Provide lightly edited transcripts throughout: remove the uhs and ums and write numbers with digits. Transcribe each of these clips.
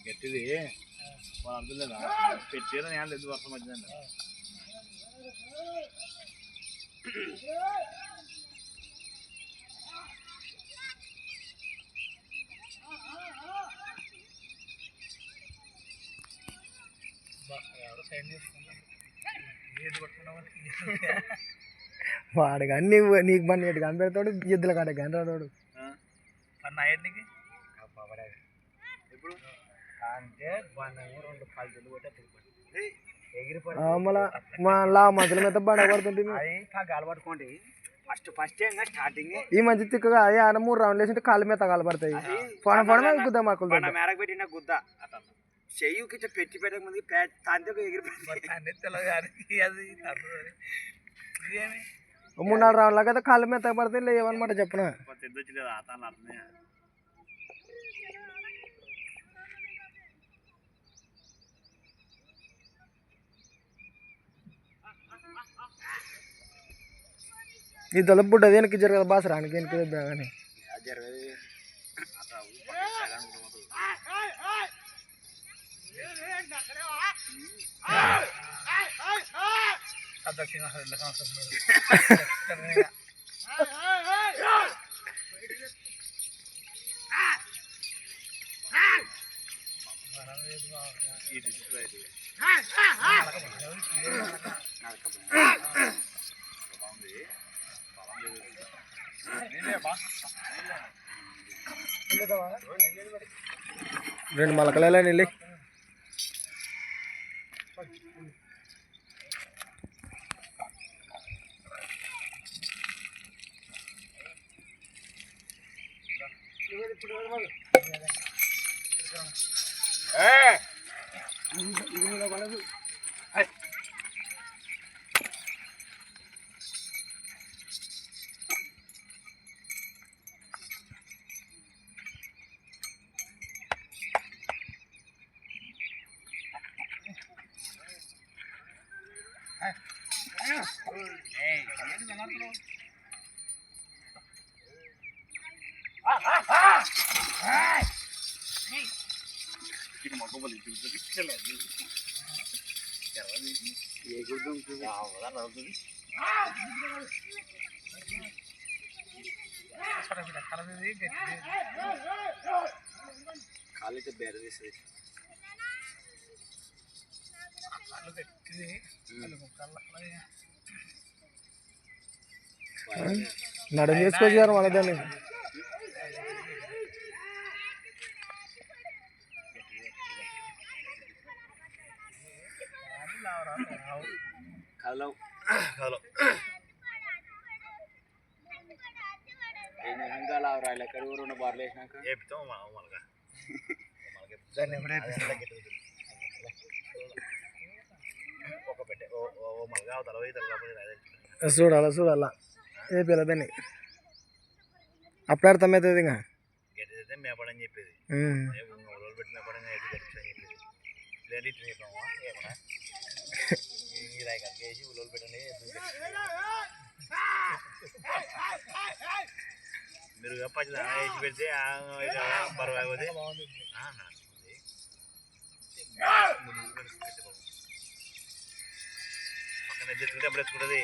గట్టిది వాళ్ళు అర్థలేదా పెట్టారు నేను లేదు వర్షం వచ్చిందండి వాడు కానీ నీకు బండి ఎటు కనిపెడతాడు ఎద్దుల కాడ కనరాడు ఎప్పుడు అంటే మళ్ళా మధ్యలో మీద బండ పడుతుంటుంది గాలి పట్టుకోండి ఫస్ట్ స్టార్టింగ్ ఈ మంచి తిక్కగా అదే ఆడ 3 రౌండ్లు వేసింటే కాళ్ళు మీద తగలబడతాయి పొడ గుద్దా మాకు మేరకు పెట్టిన గుద్ద చెయ్యికి పెట్టి పెట్టక ముందు తాంతే ఎగిరిపోయింది అది 3-4 రౌండ్ల కదా కాళ్ళు మీద పడతాయి లేవన్నమాట చెప్పిన తెద్దొచ్చలేదు ఆతాలు అర్థమే ఈ తలపుడ్డ దేనికి జరగదు బాస్ రానికి దేనికి కానీ రెండు మలకలే నీళ్ళు కాళ్ళైతే బేర తీస్తుంది నడుము చేసుకొచ్చారు మన దాన్ని కలో ఇంకా లావరాలు ఎక్కడ ఊరు బార్లు వేసినాక చెప్తాం మళ్ళీ చూడాలా ఏ పిల్లదని అప్పుడు అర్థమవుతుంది ఇంకా మేపడని చెప్పేది పెట్టి మేపడని చెప్పేది లేదు ఇట్లా చెప్పామా ఏమన్నా వేసి ఉల్లలు పెట్టండి మీరు పచ్చి వేసి పెడితే బరువు అయిపోతే పక్కన ఎత్తుకుంటే అప్పుడు ఎత్తుకుంటుంది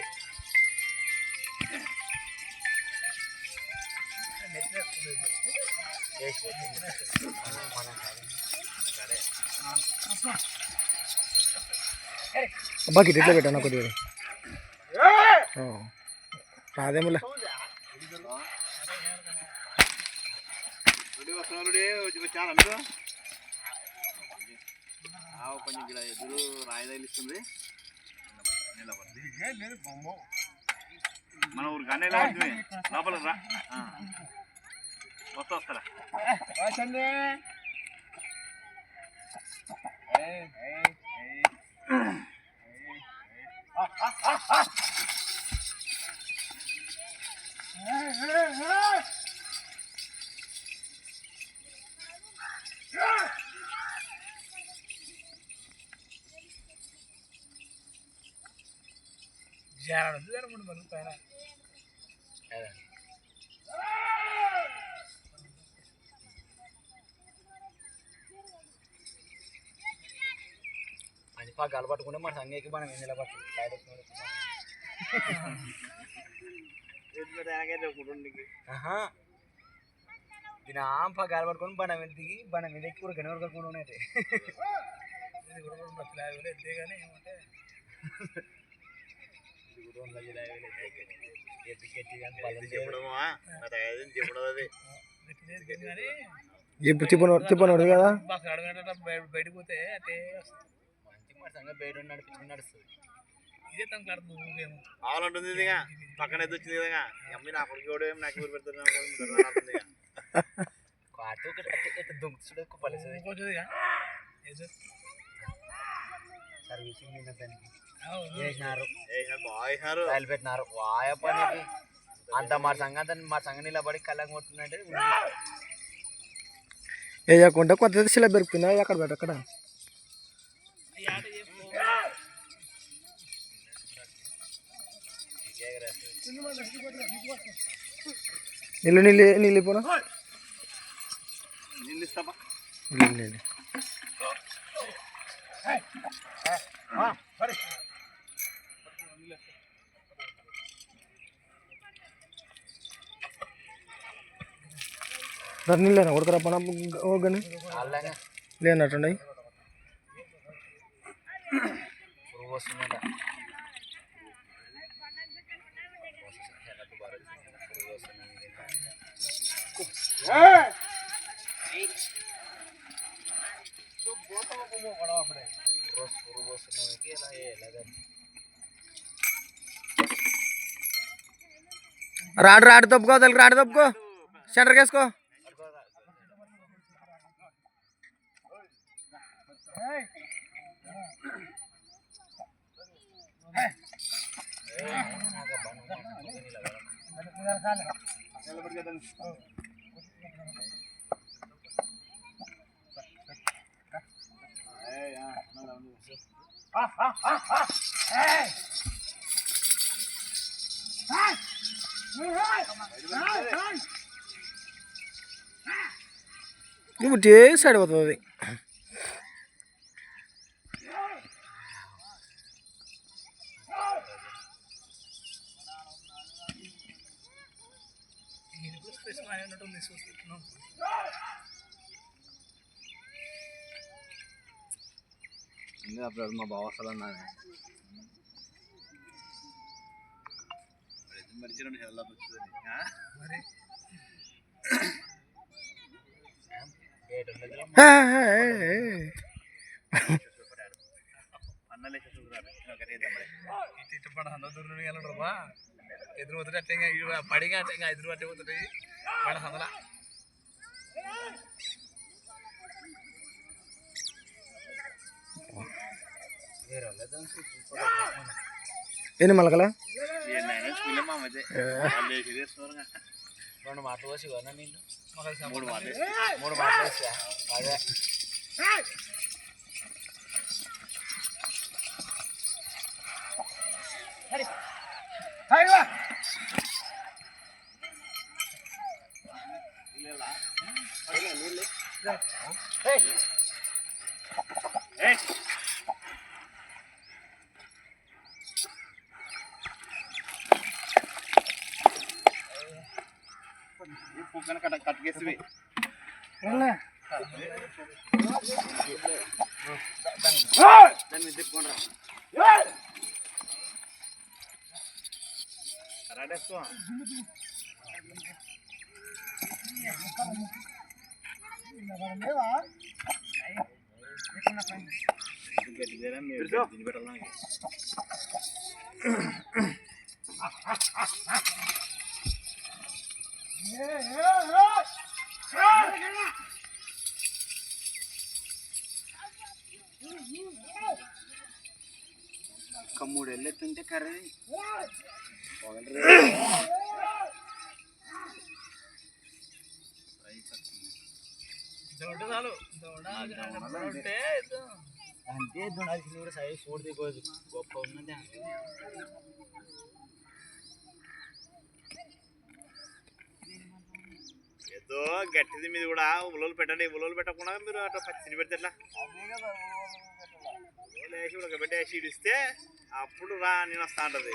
బకెట్ ఇట్లా పెట్టాను కొద్దిగా రాదేములే చాలా మీరు కొంచెం ఇలా ఎదురు రాయి తగిలిస్తుంది మన ఊరు కానీ లోపల రా వస్తారా పగ్గాలు పట్టుకుంటే మన సంగేకి మనం ఏం నిలబడుతుంది దీని పగ్గాలు పట్టుకొని బణ మీద దిగి బణ మీద ఎక్కి ఉరకనే ఉరకకుండా ఉన్నాయి కానీ ఏమంటే తిప్పనోడు కదా బయటకు పోతే అంటే మంచి మాట సంగతి బయట నడుస్తుంది ఇదే తనకు కావాలంటుంది ఇదిగా పక్కన ఎద్దు వచ్చింది కదా అమ్మి నా కొడుకు నాకు ఊరు పెడుతున్నా దుంకుతుడు పలిసిగా సర్వీసింగ్ వేసినారు రైలు పెట్టినారు వాయ పనికి అంత మా సంగ నిలబడి కళ్ళకి కొడుతుందంటే వేయకుండా కొత్త శిల పెరుగుతుందా ఎక్కడ పెట్ట అక్కడ నీళ్ళు పోనా నీళ్ళు ఇస్తామా నీళ్ళేనా ఉడకరా పన కానీ లేనట్టున్నాయి రాడు తప్పుకో తల్లి రాడు తప్పుకో సెంటర్కి వేసుకో నువ్వు సైడ్ పోతుంది అప్పుడు మా బావ అసలు అన్నాను మరిచిన ఎలా వచ్చిందని ఎదురు పోతుంటే అట్లా పడిగా అట్లా ఎదురు పట్టి పోతుంది పడ సందల ఎన్ని మలకలా రెండు మాటలు పోసి ఇవ్వనా నీళ్ళు మూడు మాటలు వేసా అదే కట్టుకేసి దాన్ని తిప్పుకోండి కరాడేసుకో ఒక 3 ఏళ్ళు ఎత్తుంటే కర్రీ అంతే దొండాల్సింది కూడా సైజ్ ఫోర్ దిగోదు గొప్ప ఉన్నది ఏదో గట్టిది మీద కూడా ఉలవలు పెట్టండి ఉలవలు పెట్టకుండా మీరు అట్లా పచ్చిని పెడితే ఎట్లా లేచి ఉడకబెట్టేసి ఇడిస్తే అప్పుడు రా నేను వస్తా ఉంటుంది.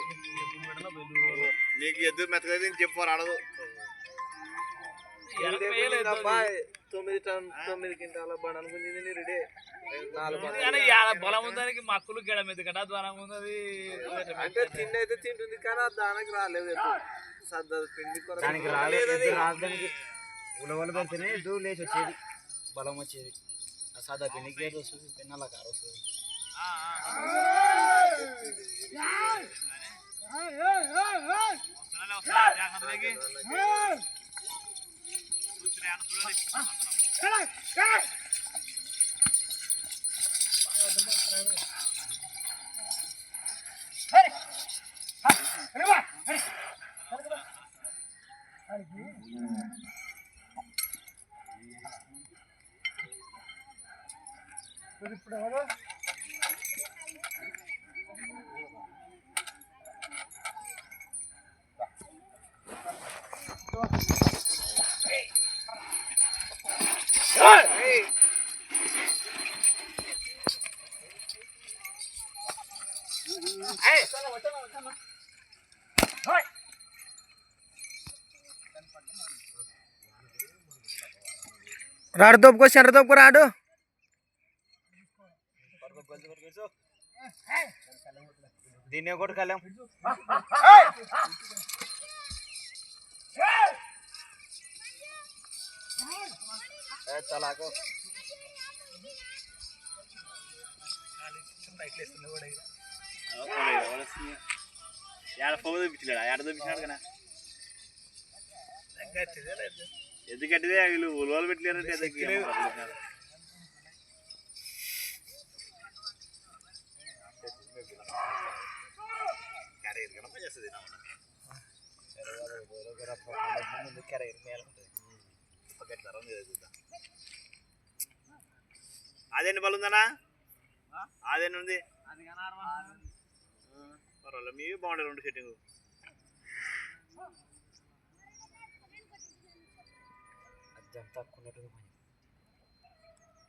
నీకు ఎద్దు మెత్తగా చెప్పు రాడదు. 9 క్వింటాల బండి అనుకుంది రెడీ. బలం ఉందానికి మక్కులు గడ మీద కదా ద్వారం ఉన్నది అంటే తిండి అయితే తింటుంది కానీ ఆ దానికి రాలేదు పిండి దానికి రాలేదు. రాజధానికి ఉలవలు పెడితేనే ఎద్దు లేచి వచ్చేది, బలం వచ్చేది. సాదా పిండికి ఏది వస్తుంది, పిన్నల కారు వస్తుంది. రాడు తోపుకో సెంటర్ తోపుకో రాడు. దీన్ని ఒకటి కళ్యాం చలాకో ఏడ చూపించినాడు కదా ఎందుకంటే వీళ్ళు ఉలవలు పెట్టలేరంటే అదేంటి బలు ఉందనా? అదేంటి ఉంది పర్వాలేదు, మీవి బాగుండే 2 సెట్టింగ్.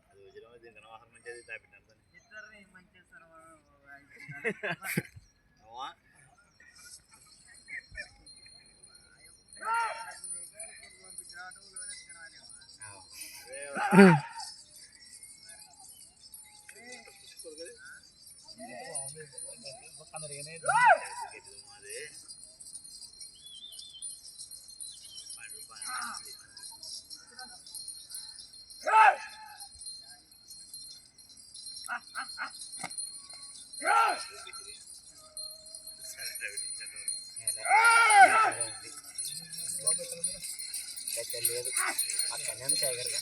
అది వజ్రం దీనికి వాహనం మంచిది దాపిట్టారు. లేదు అక్కడ టైగర్గా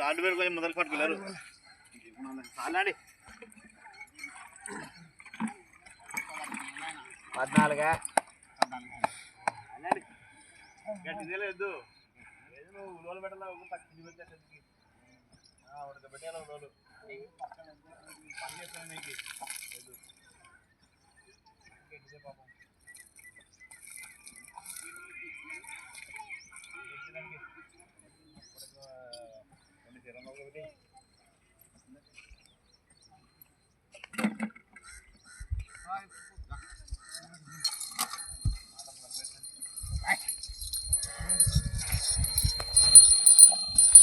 రాడ్డు పేరు కొంచెం మొదలు పట్టుకున్నారు. చాలండి 14 గట్టిదే లేదు. నువ్వు ఉలవలు పెట్టాలా పచ్చి పెట్టేసరికి ఉడకబెట్టాలి. ఉలవలు పని చేస్తాను నీకు గట్టిదే పాపం. కొన్ని తీరంలో ఒకటి Bye.